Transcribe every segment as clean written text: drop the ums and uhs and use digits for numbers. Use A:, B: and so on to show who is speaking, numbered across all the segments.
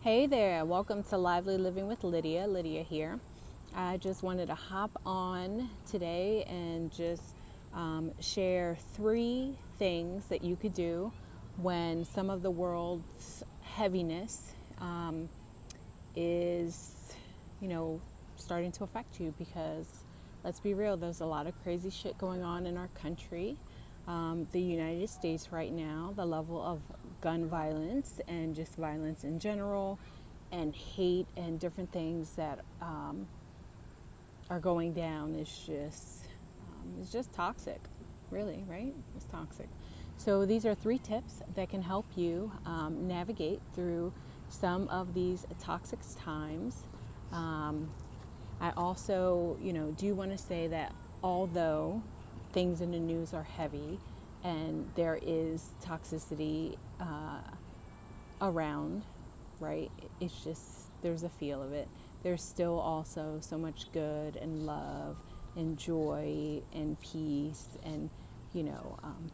A: Hey there, welcome to Lively Living with Lydia. Lydia here. I just wanted to hop on today and just share 3 things that you could do when some of the world's heaviness is, starting to affect you. Because let's be real, there's a lot of crazy shit going on in our country. The United States right now, the level of gun violence and just violence in general and hate and different things that are going down is just toxic, really, right? It's toxic. So these are 3 tips that can help you navigate through some of these toxic times. I also, do want to say that although things in the news are heavy and there is toxicity around, right? It's just, there's a feel of it. There's still also so much good and love and joy and peace and,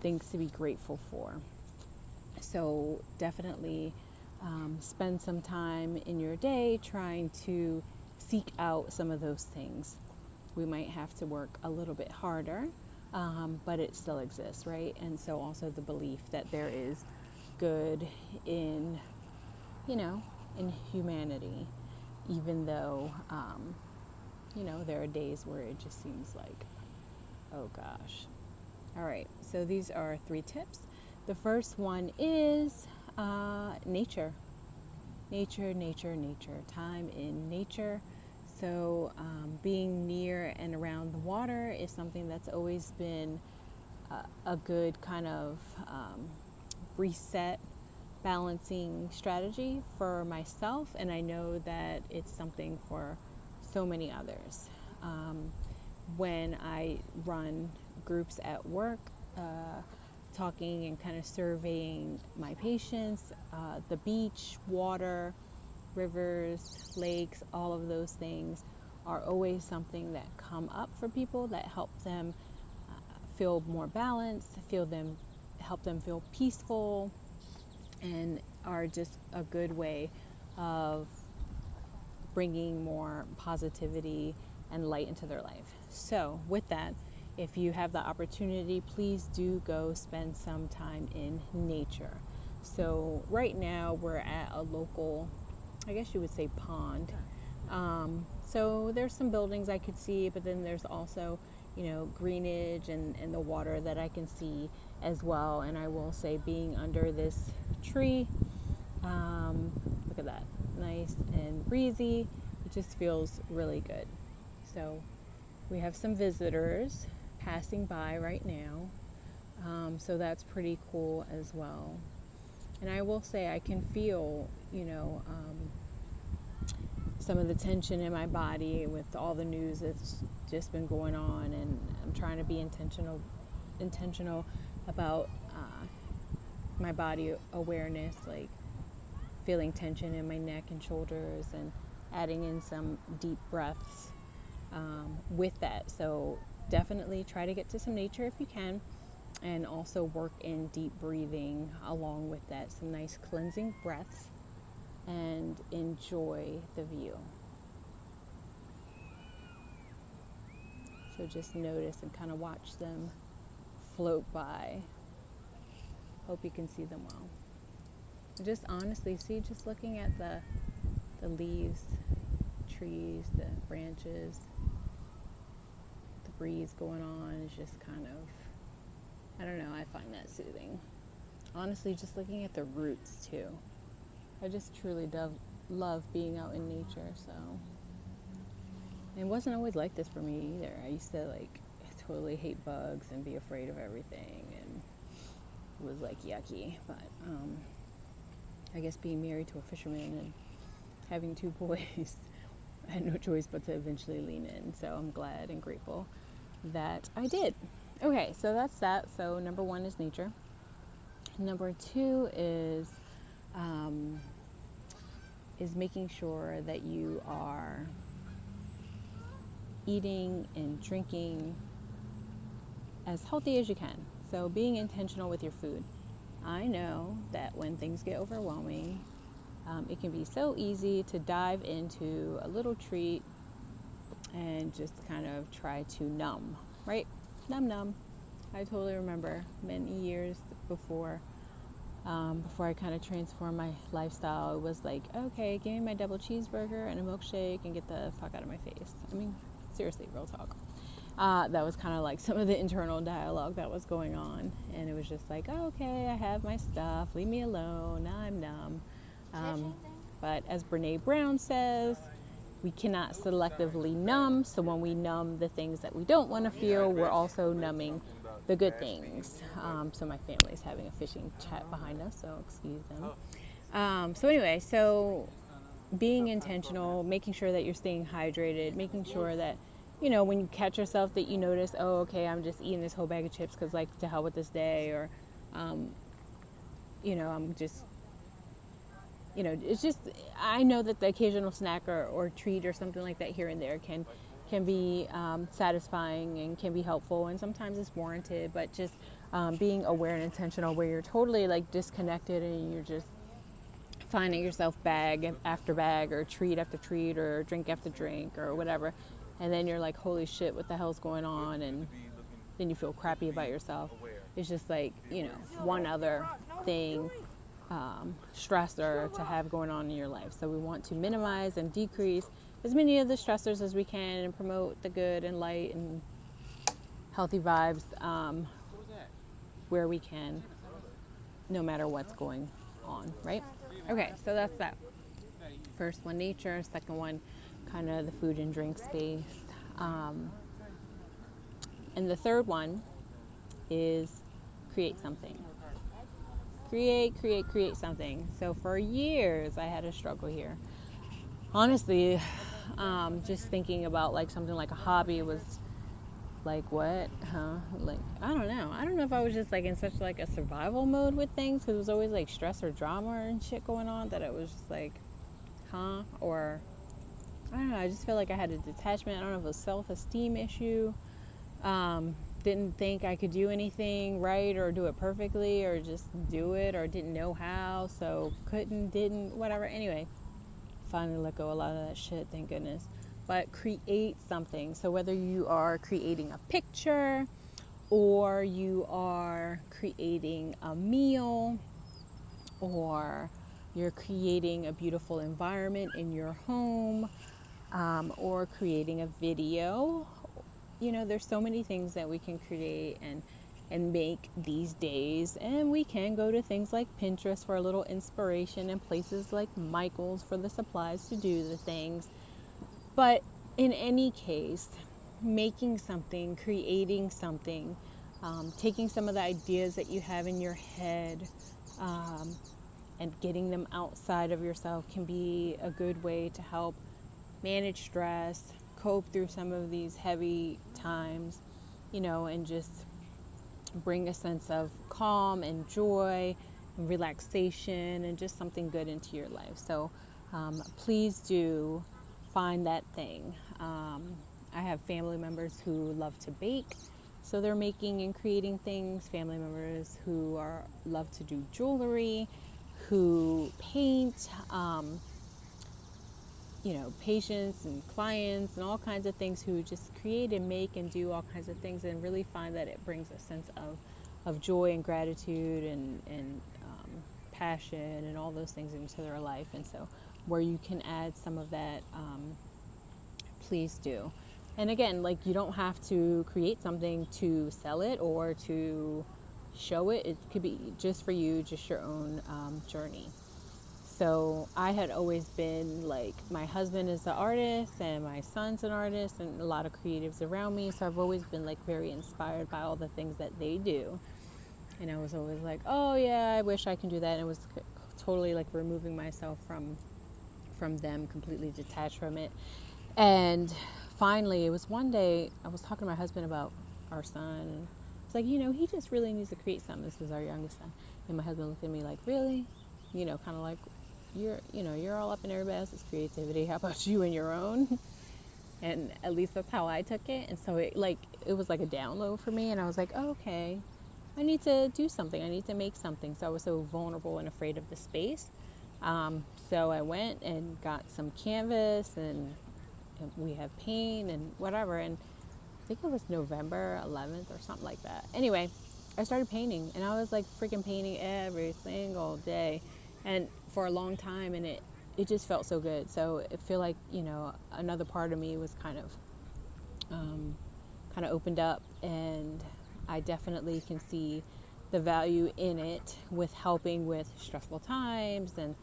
A: things to be grateful for. So definitely spend some time in your day trying to seek out some of those things. We might have to work a little bit harder, but it still exists, right? And so also the belief that there is good in, in humanity, even though, there are days where it just seems like, oh gosh. All right, so these are 3 tips. The first one is nature. Nature, time in nature. So being near and around the water is something that's always been a good kind of reset, balancing strategy for myself, and I know that it's something for so many others. When I run groups at work, talking and kind of surveying my patients, the beach, water, rivers, lakes, all of those things are always something that come up for people that help them feel more balanced, help them feel peaceful, and are just a good way of bringing more positivity and light into their life. So with that, if you have the opportunity, please do go spend some time in nature. So right now we're at a local, I guess you would say, pond. So there's some buildings I could see, but then there's also, greenage and the water that I can see as well. And I will say, being under this tree, look at that, nice and breezy. It just feels really good. So we have some visitors passing by right now. So that's pretty cool as well. And I will say I can feel, some of the tension in my body with all the news that's just been going on, and I'm trying to be intentional about my body awareness, like feeling tension in my neck and shoulders, and adding in some deep breaths with that. So definitely try to get to some nature if you can, and also work in deep breathing along with that, some nice cleansing breaths, and enjoy the view. So just notice and kind of watch them float by. Hope you can see them well. Just honestly, see, just looking at the leaves, trees, the branches, the breeze going on is just kind of, I don't know, I find that soothing. Honestly, just looking at the roots too. I just truly love being out in nature. So it wasn't always like this for me either. I used to totally hate bugs and be afraid of everything, and it was yucky. But I guess being married to a fisherman and having 2 boys, I had no choice but to eventually lean in. So I'm glad and grateful that I did. Okay, so that's that. So number 1 is nature. Number 2 is making sure that you are eating and drinking as healthy as you can. So being intentional with your food. I know that when things get overwhelming, it can be so easy to dive into a little treat and just kind of try to numb, right? Numb. I totally remember many years before I kind of transformed my lifestyle. It was like, okay, give me my double cheeseburger and a milkshake and get the fuck out of my face. I mean, seriously, real talk. That was kind of like some of the internal dialogue that was going on. And it was just like, oh, okay, I have my stuff. Leave me alone. Now I'm numb. But as Brene Brown says, we cannot selectively numb. So when we numb the things that we don't want to feel, we're also numbing the good things. So my family's having a fishing chat behind us, so excuse them. So anyway, so being intentional, making sure that you're staying hydrated, making sure that, when you catch yourself that you notice, oh, okay, I'm just eating this whole bag of chips because, like, to hell with this day, or, I'm just, it's just, I know that the occasional snack or treat or something like that here and there can be satisfying and can be helpful, and sometimes it's warranted, but just being aware and intentional where you're totally like disconnected and you're just finding yourself bag after bag or treat after treat or drink after drink or whatever, and then you're like, holy shit, what the hell's going on? And then you feel crappy about yourself. It's just like, one other thing, stressor to have going on in your life. So we want to minimize and decrease as many of the stressors as we can and promote the good and light and healthy vibes where we can, no matter what's going on, right? Okay, so that's that. First one, nature. Second one, kind of the food and drink space. And the third one is create something. Create something. So for years, I had a struggle here. Honestly, just thinking about like something like a hobby was like, what? Like, I don't know if I was just like in such like a survival mode with things, because it was always like stress or drama and shit going on, that it was just like, or I don't know, I just feel like I had a detachment. I don't know if it was a self-esteem issue. Didn't think I could do anything right or do it perfectly or just do it, or didn't know how, so didn't, whatever. Anyway, finally let go a lot of that shit, thank goodness. But create something. So whether you are creating a picture or you are creating a meal or you're creating a beautiful environment in your home, or creating a video, there's so many things that we can create and make these days. And we can go to things like Pinterest for a little inspiration and places like Michael's for the supplies to do the things. But in any case, making something, creating something, taking some of the ideas that you have in your head and getting them outside of yourself can be a good way to help manage stress, cope through some of these heavy times, and just bring a sense of calm and joy and relaxation and just something good into your life. So please do find that thing. I have family members who love to bake, so they're making and creating things. Family members who love to do jewelry, who paint, patients and clients and all kinds of things, who just create and make and do all kinds of things and really find that it brings a sense of joy and gratitude and passion and all those things into their life. And so where you can add some of that, please do. And again, like, you don't have to create something to sell it or to show it. It could be just for you, just your own journey. So I had always been like, my husband is an artist and my son's an artist and a lot of creatives around me. So I've always been like very inspired by all the things that they do. And I was always like, oh yeah, I wish I can do that. And it was totally like removing myself from them, completely detached from it. And finally, it was one day I was talking to my husband about our son. And it's like, he just really needs to create something. This was our youngest son. And my husband looked at me like, really? Kind of like, you're all up in everybody else's creativity. How about you and your own? And at least that's how I took it. And so it was like a download for me. And I was like, oh, okay, I need to do something. I need to make something. So I was so vulnerable and afraid of the space. So I went and got some canvas, and we have paint and whatever. And I think it was November 11th or something like that. Anyway, I started painting, and I was like freaking painting every single day, and for a long time, and it just felt so good. So I feel like, another part of me was kind of opened up, and I definitely can see the value in it with helping with stressful times, and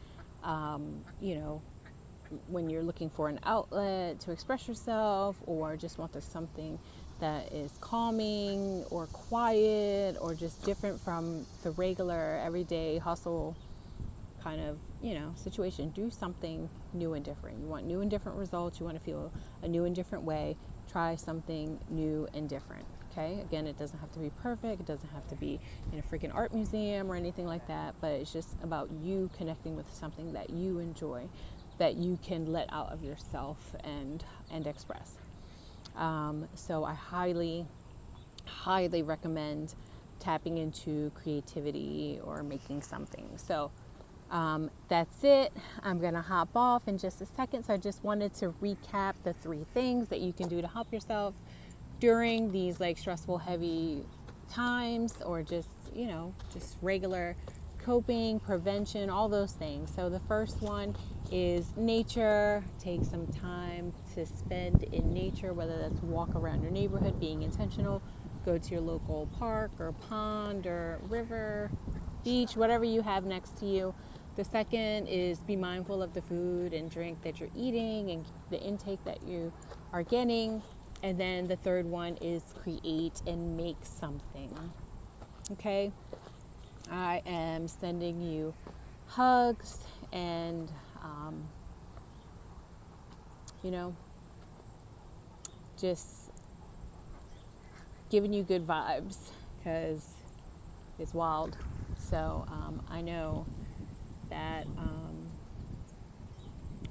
A: when you're looking for an outlet to express yourself, or just want something that is calming or quiet or just different from the regular everyday hustle kind of situation. Do something new and different. You want new and different results. You want to feel a new and different way. Try something new and different. Okay, again, it doesn't have to be perfect. It doesn't have to be in a freaking art museum or anything like that, but it's just about you connecting with something that you enjoy, that you can let out of yourself and express. So I highly recommend tapping into creativity or making something. So that's it. I'm going to hop off in just a second. So I just wanted to recap the 3 things that you can do to help yourself during these like stressful, heavy times, or just regular coping, prevention, all those things. So the first one is nature. Take some time to spend in nature, whether that's walk around your neighborhood, being intentional, go to your local park or pond or river, beach, whatever you have next to you. The second is be mindful of the food and drink that you're eating and the intake that you are getting. And then the third one is create and make something. Okay? I am sending you hugs and, just giving you good vibes, because it's wild. So I know that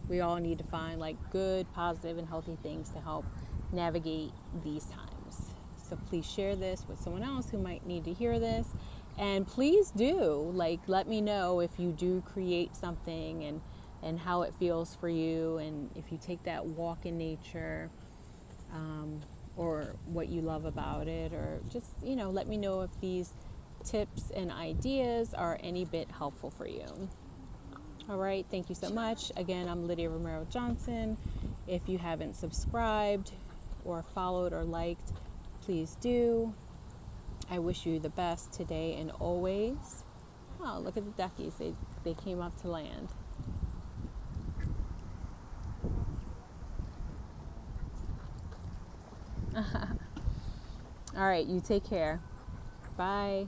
A: we all need to find like good, positive, and healthy things to help navigate these times. So please share this with someone else who might need to hear this. And please do, let me know if you do create something and how it feels for you, and if you take that walk in nature, or what you love about it, or just, let me know if these tips and ideas are any bit helpful for you. All right, thank you so much. Again, I'm Lydia Romero Johnson. If you haven't subscribed or followed or liked, please do. I wish you the best today and always. Oh, look at the duckies. They came up to land. All right, you take care. Bye.